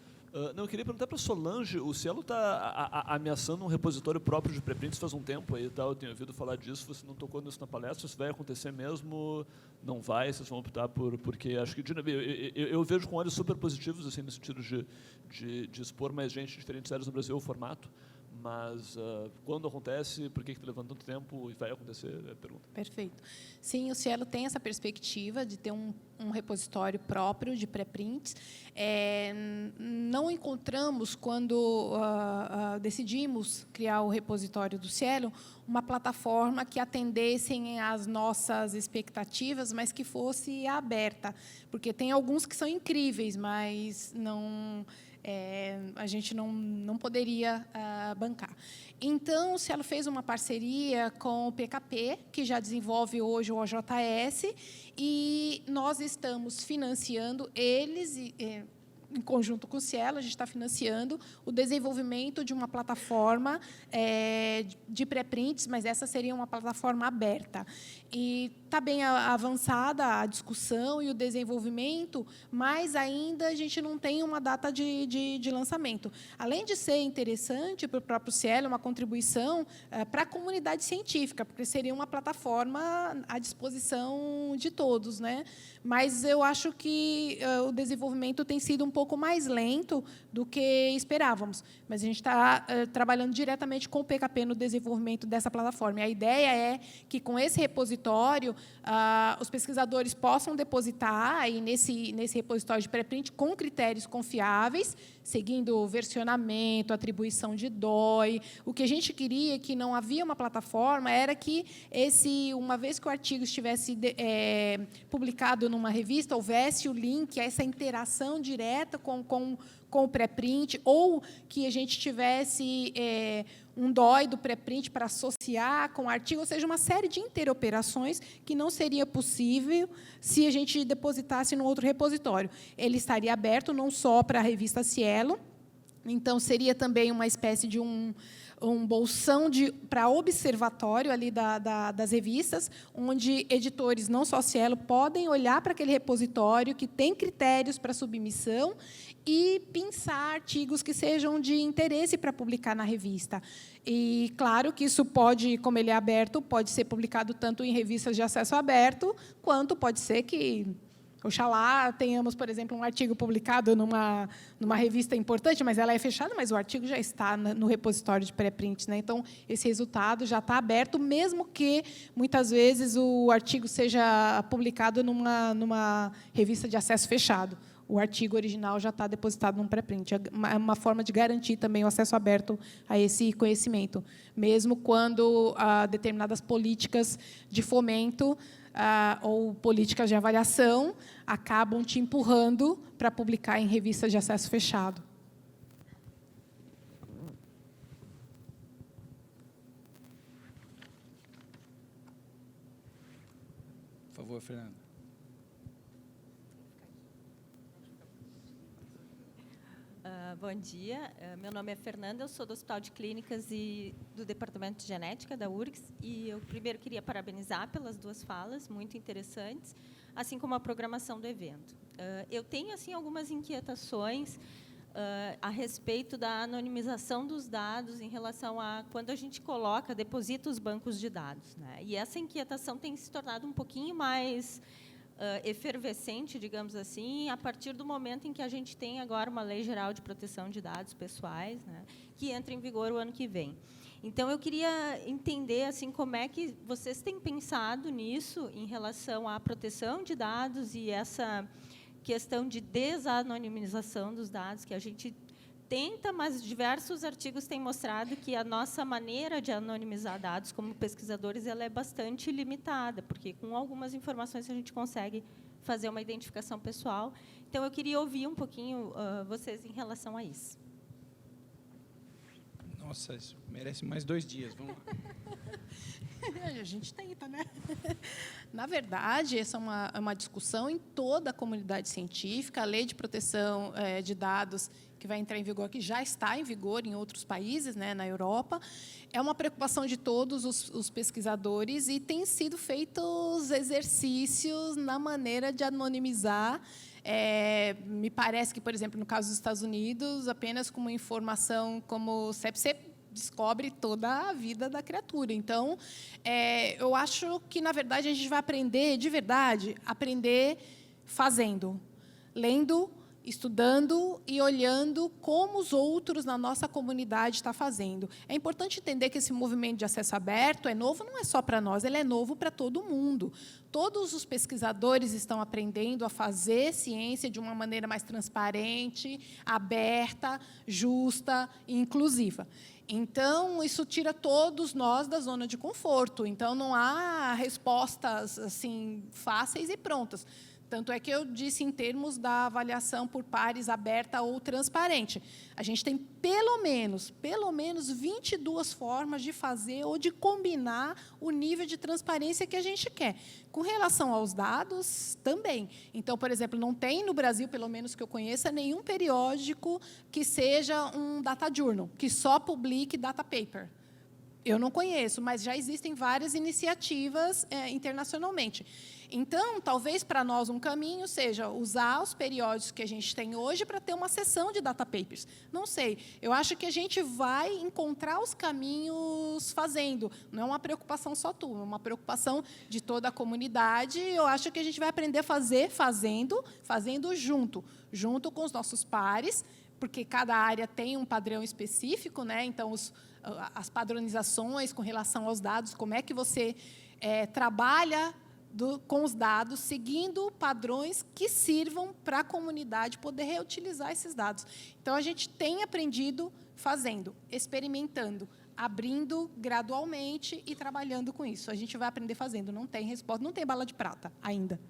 Não, eu queria perguntar para a Solange, o Cielo está ameaçando um repositório próprio de preprints faz um tempo aí, tá? Eu tenho ouvido falar disso, você não tocou nisso na palestra, isso vai acontecer mesmo? Não vai? Vocês vão optar porque acho que eu vejo com olhos super positivos, assim, no sentido de expor mais gente de diferentes áreas no Brasil, o formato, mas quando acontece, por que está levando tanto tempo e vai acontecer? É a pergunta. Perfeito. Sim, o Cielo tem essa perspectiva de ter um repositório próprio de pré-prints. Não encontramos, quando decidimos criar o repositório do Cielo, uma plataforma que atendesse às nossas expectativas, mas que fosse aberta, porque tem alguns que são incríveis, mas não... a gente não poderia bancar. Então, o Cielo fez uma parceria com o PKP, que já desenvolve hoje o OJS, e nós estamos financiando eles, em conjunto com o Cielo, a gente está financiando o desenvolvimento de uma plataforma de pré-prints, mas essa seria uma plataforma aberta. E está bem avançada a discussão e o desenvolvimento, mas ainda a gente não tem uma data de lançamento. Além de ser interessante para o próprio Cielo, uma contribuição para a comunidade científica, porque seria uma plataforma à disposição de todos, né? Mas eu acho que o desenvolvimento tem sido um pouco pouco mais lento do que esperávamos, mas a gente está trabalhando diretamente com o PQP no desenvolvimento dessa plataforma. E a ideia é que, com esse repositório, os pesquisadores possam depositar aí nesse repositório de pré-print com critérios confiáveis, seguindo o versionamento, atribuição de DOI. O que a gente queria, que não havia uma plataforma, era que, uma vez que o artigo estivesse publicado numa revista, houvesse o link, essa interação direta com o pré-print, ou que a gente tivesse um DOI do pré-print para associar com o artigo, ou seja, uma série de interoperações que não seria possível se a gente depositasse no outro repositório. Ele estaria aberto não só para a revista Cielo, então seria também uma espécie de um bolsão para observatório ali das revistas, onde editores, não só Cielo, podem olhar para aquele repositório que tem critérios para submissão e pensar artigos que sejam de interesse para publicar na revista. E, claro, que isso pode, como ele é aberto, pode ser publicado tanto em revistas de acesso aberto, quanto pode ser que, oxalá, tenhamos, por exemplo, um artigo publicado numa revista importante, mas ela é fechada, mas o artigo já está no repositório de pré-print, né? Então, esse resultado já está aberto, mesmo que, muitas vezes, o artigo seja publicado numa revista de acesso fechado. O artigo original já está depositado num pré-print. É uma forma de garantir também o acesso aberto a esse conhecimento, mesmo quando determinadas políticas de fomento ou políticas de avaliação acabam te empurrando para publicar em revistas de acesso fechado. Por favor, Fernanda. Bom dia, meu nome é Fernanda, eu sou do Hospital de Clínicas e do Departamento de Genética da URGS, e eu primeiro queria parabenizar pelas duas falas, muito interessantes, assim como a programação do evento. Eu tenho assim algumas inquietações a respeito da anonimização dos dados em relação a quando a gente deposita os bancos de dados, né? E essa inquietação tem se tornado um pouquinho mais efervescente, digamos assim, a partir do momento em que a gente tem agora uma Lei Geral de Proteção de Dados Pessoais, né, que entra em vigor o ano que vem. Então, eu queria entender assim, como é que vocês têm pensado nisso em relação à proteção de dados e essa questão de desanonimização dos dados, que a gente tenta, mas diversos artigos têm mostrado que a nossa maneira de anonimizar dados como pesquisadores ela é bastante limitada, porque com algumas informações a gente consegue fazer uma identificação pessoal. Então, eu queria ouvir um pouquinho vocês em relação a isso. Nossa, isso merece mais 2 dias. Vamos lá. A gente tenta, né? Na verdade, essa é uma discussão em toda a comunidade científica. A Lei de Proteção de Dados, que vai entrar em vigor, que já está em vigor em outros países, né, na Europa, é uma preocupação de todos os pesquisadores e tem sido feitos exercícios na maneira de anonimizar. Me parece que, por exemplo, no caso dos Estados Unidos, apenas com uma informação como o CEP descobre toda a vida da criatura. Então, eu acho que, na verdade, a gente vai aprender, de verdade, aprender fazendo, lendo, estudando e olhando como os outros na nossa comunidade estão fazendo. É importante entender que esse movimento de acesso aberto é novo, não é só para nós, ele é novo para todo mundo. Todos os pesquisadores estão aprendendo a fazer ciência de uma maneira mais transparente, aberta, justa e inclusiva. Então, isso tira todos nós da zona de conforto. Então, não há respostas assim fáceis e prontas. Tanto é que eu disse em termos da avaliação por pares aberta ou transparente. A gente tem, pelo menos 22 formas de fazer ou de combinar o nível de transparência que a gente quer. Com relação aos dados, também. Então, por exemplo, não tem no Brasil, pelo menos que eu conheça, nenhum periódico que seja um data journal, que só publique data paper. Eu não conheço, mas já existem várias iniciativas internacionalmente. Então, talvez para nós um caminho seja usar os periódicos que a gente tem hoje para ter uma sessão de data papers. Não sei. Eu acho que a gente vai encontrar os caminhos fazendo. Não é uma preocupação só tua, é uma preocupação de toda a comunidade. Eu acho que a gente vai aprender a fazer fazendo junto com os nossos pares, porque cada área tem um padrão específico, né? Então, as padronizações com relação aos dados, como é que você trabalha com os dados, seguindo padrões que sirvam para a comunidade poder reutilizar esses dados. Então, a gente tem aprendido fazendo, experimentando, abrindo gradualmente e trabalhando com isso. A gente vai aprender fazendo, não tem resposta, não tem bala de prata ainda.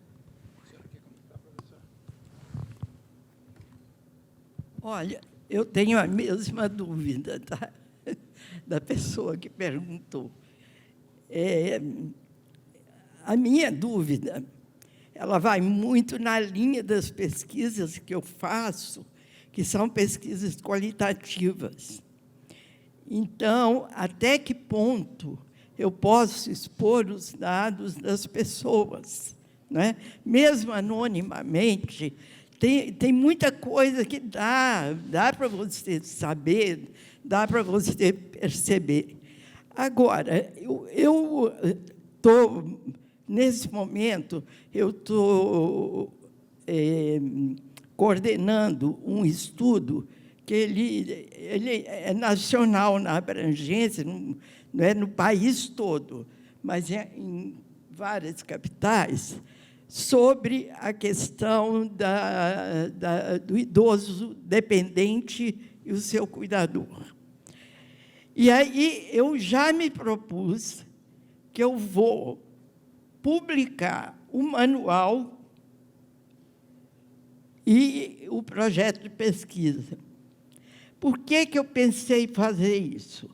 Olha, eu tenho a mesma dúvida da pessoa que perguntou. A minha dúvida, ela vai muito na linha das pesquisas que eu faço, que são pesquisas qualitativas. Então, até que ponto eu posso expor os dados das pessoas, né? Mesmo anonimamente, tem muita coisa que dá para você saber, dá para você perceber. Agora, eu estou, nesse momento, eu estou coordenando um estudo que ele é nacional na abrangência, não é no país todo, mas é em várias capitais, sobre a questão do idoso dependente e o seu cuidador. E aí eu já me propus que eu vou publicar o manual e o projeto de pesquisa. Por que eu pensei em fazer isso?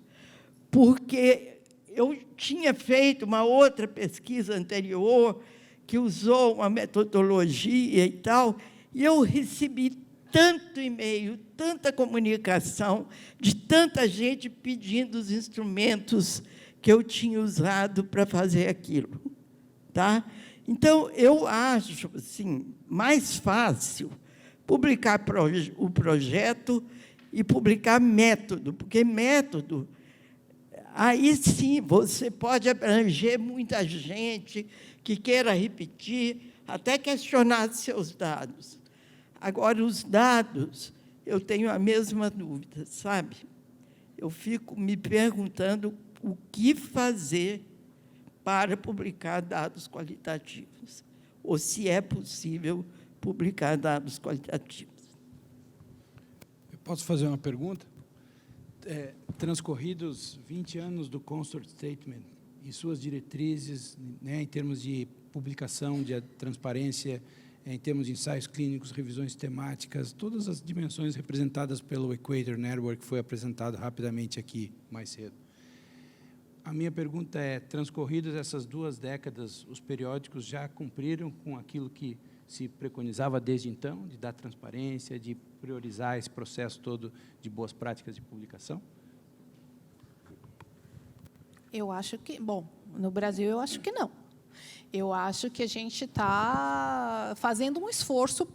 Porque eu tinha feito uma outra pesquisa anterior que usou uma metodologia e tal, e eu recebi tanto e-mail, tanta comunicação de tanta gente pedindo os instrumentos que eu tinha usado para fazer aquilo. Tá? Então, eu acho assim, mais fácil publicar o projeto e publicar método, porque método, aí sim, você pode abranger muita gente que queira repetir, até questionar seus dados. Agora, os dados, eu tenho a mesma dúvida, sabe? Eu fico me perguntando o que fazer para publicar dados qualitativos, ou se é possível publicar dados qualitativos. Eu posso fazer uma pergunta? Transcorridos 20 anos do Consort Statement e suas diretrizes, né, em termos de publicação, de transparência, em termos de ensaios clínicos, revisões temáticas, todas as dimensões representadas pelo Equator Network, que foi apresentado rapidamente aqui mais cedo. A minha pergunta é, transcorridas essas 2 décadas, os periódicos já cumpriram com aquilo que se preconizava desde então, de dar transparência, de priorizar esse processo todo de boas práticas de publicação? Eu acho que, bom, no Brasil eu acho que não. Eu acho que a gente está fazendo um esforço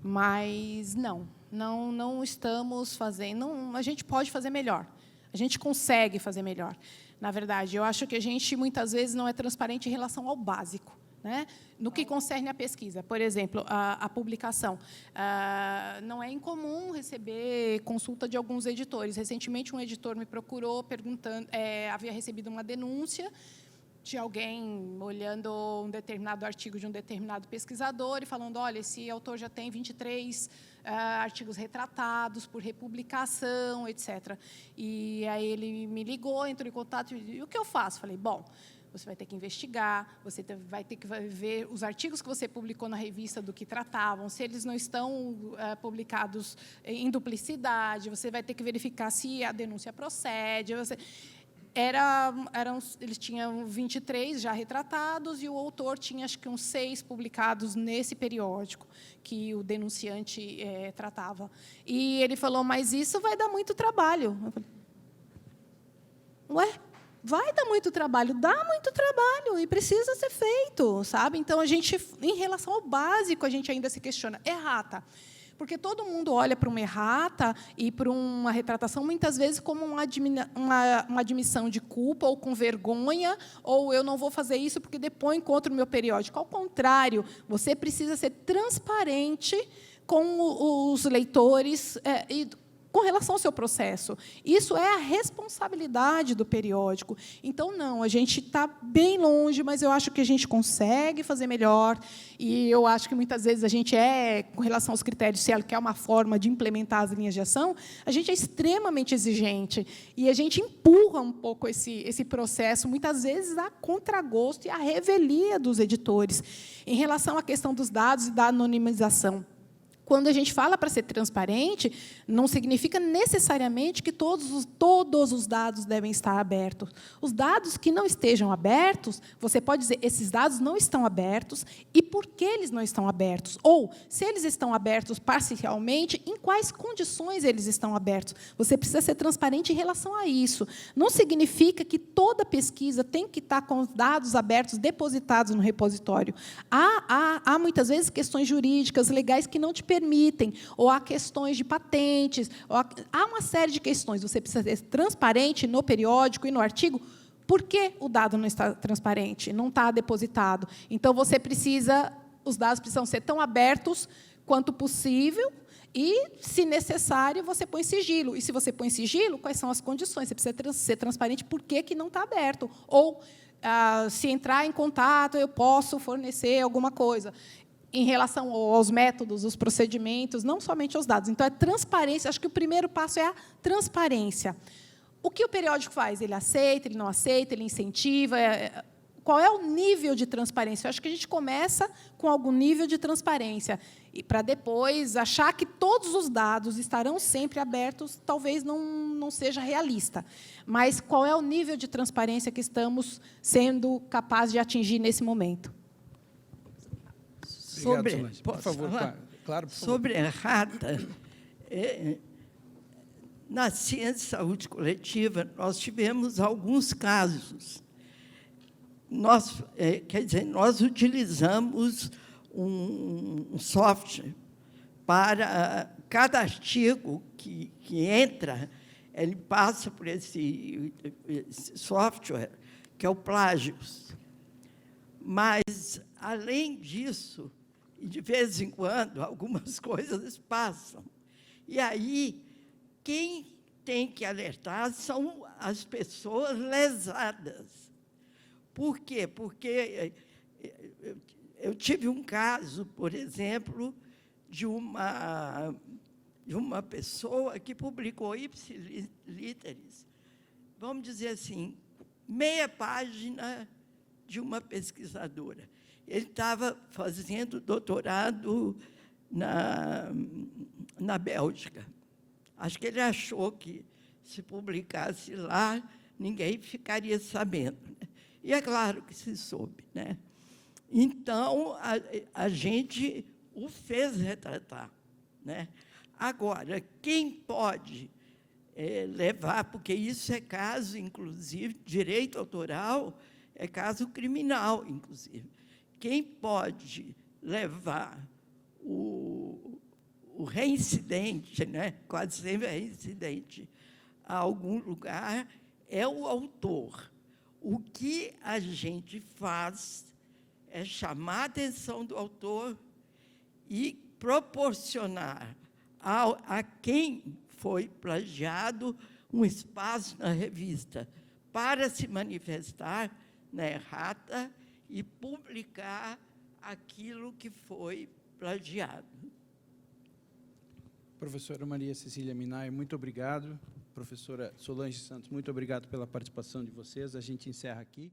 mas não estamos fazendo. A gente pode fazer melhor. A gente consegue fazer melhor. Na verdade, eu acho que a gente muitas vezes não é transparente em relação ao básico, né? No que concerne a pesquisa. Por exemplo, a publicação. Não é incomum receber consulta de alguns editores. Recentemente, um editor me procurou perguntando, havia recebido uma denúncia de alguém olhando um determinado artigo de um determinado pesquisador e falando, olha, esse autor já tem 23 artigos retratados por republicação, etc. E aí ele me ligou, entrou em contato, e o que eu faço? Falei, bom, você vai ter que investigar, você vai ter que ver os artigos que você publicou na revista do que tratavam, se eles não estão publicados em duplicidade, você vai ter que verificar se a denúncia procede. Eles tinham 23 já retratados e o autor tinha, acho que, uns 6 publicados nesse periódico que o denunciante tratava. E ele falou, mas isso vai dar muito trabalho. Eu falei, ué? Vai dar muito trabalho, dá muito trabalho e precisa ser feito, sabe? Então, a gente, em relação ao básico, a gente ainda se questiona. Errata. Porque todo mundo olha para uma errata e para uma retratação, muitas vezes, como uma admissão de culpa ou com vergonha, ou eu não vou fazer isso porque depois encontro o meu periódico. Ao contrário, você precisa ser transparente com os leitores e com relação ao seu processo. Isso é a responsabilidade do periódico. Então, não, a gente está bem longe, mas eu acho que a gente consegue fazer melhor, e eu acho que, muitas vezes, a gente com relação aos critérios Cielo, que é uma forma de implementar as linhas de ação, a gente é extremamente exigente, e a gente empurra um pouco esse processo, muitas vezes, a contragosto e a revelia dos editores, em relação à questão dos dados e da anonimização. Quando a gente fala para ser transparente, não significa necessariamente que todos os dados devem estar abertos. Os dados que não estejam abertos, você pode dizer, esses dados não estão abertos, e por que eles não estão abertos? Ou, se eles estão abertos parcialmente, em quais condições eles estão abertos? Você precisa ser transparente em relação a isso. Não significa que toda pesquisa tem que estar com os dados abertos, depositados no repositório. Há muitas vezes, questões jurídicas, legais, que não te permitem, ou há questões de patentes, há uma série de questões. Você precisa ser transparente no periódico e no artigo. Por que o dado não está transparente, não está depositado? Então, os dados precisam ser tão abertos quanto possível, e, se necessário, você põe sigilo. E, se você põe sigilo, quais são as condições? Você precisa ser transparente por que não está aberto. Ou, se entrar em contato, eu posso fornecer alguma coisa. Em relação aos métodos, os procedimentos, não somente aos dados. Então, é transparência. Acho que o primeiro passo é a transparência. O que o periódico faz? Ele aceita, ele não aceita, ele incentiva? Qual é o nível de transparência? Eu acho que a gente começa com algum nível de transparência, e para depois achar que todos os dados estarão sempre abertos, talvez não seja realista. Mas qual é o nível de transparência que estamos sendo capazes de atingir nesse momento? Obrigado, por favor, claro, por favor. Sobre a errata, na ciência de saúde coletiva, nós tivemos alguns casos. Nós utilizamos um software para cada artigo que entra, ele passa por esse software, que é o Plagios. Mas, além disso, e, de vez em quando, algumas coisas passam. E aí, quem tem que alertar são as pessoas lesadas. Por quê? Porque eu tive um caso, por exemplo, de uma pessoa que publicou ipsiliteris, vamos dizer assim, meia página de uma pesquisadora. Ele estava fazendo doutorado na Bélgica. Acho que ele achou que, se publicasse lá, ninguém ficaria sabendo, né? E é claro que se soube, né? Então, a gente o fez retratar, né? Agora, quem pode levar, porque isso é caso, inclusive, direito autoral, é caso criminal, inclusive. Quem pode levar o reincidente, né, quase sempre reincidente, a algum lugar, é o autor. O que a gente faz é chamar a atenção do autor e proporcionar a quem foi plagiado um espaço na revista para se manifestar na errata e publicar aquilo que foi plagiado. Professora Maria Cecília Minaia, muito obrigado. Professora Solange Santos, muito obrigado pela participação de vocês. A gente encerra aqui.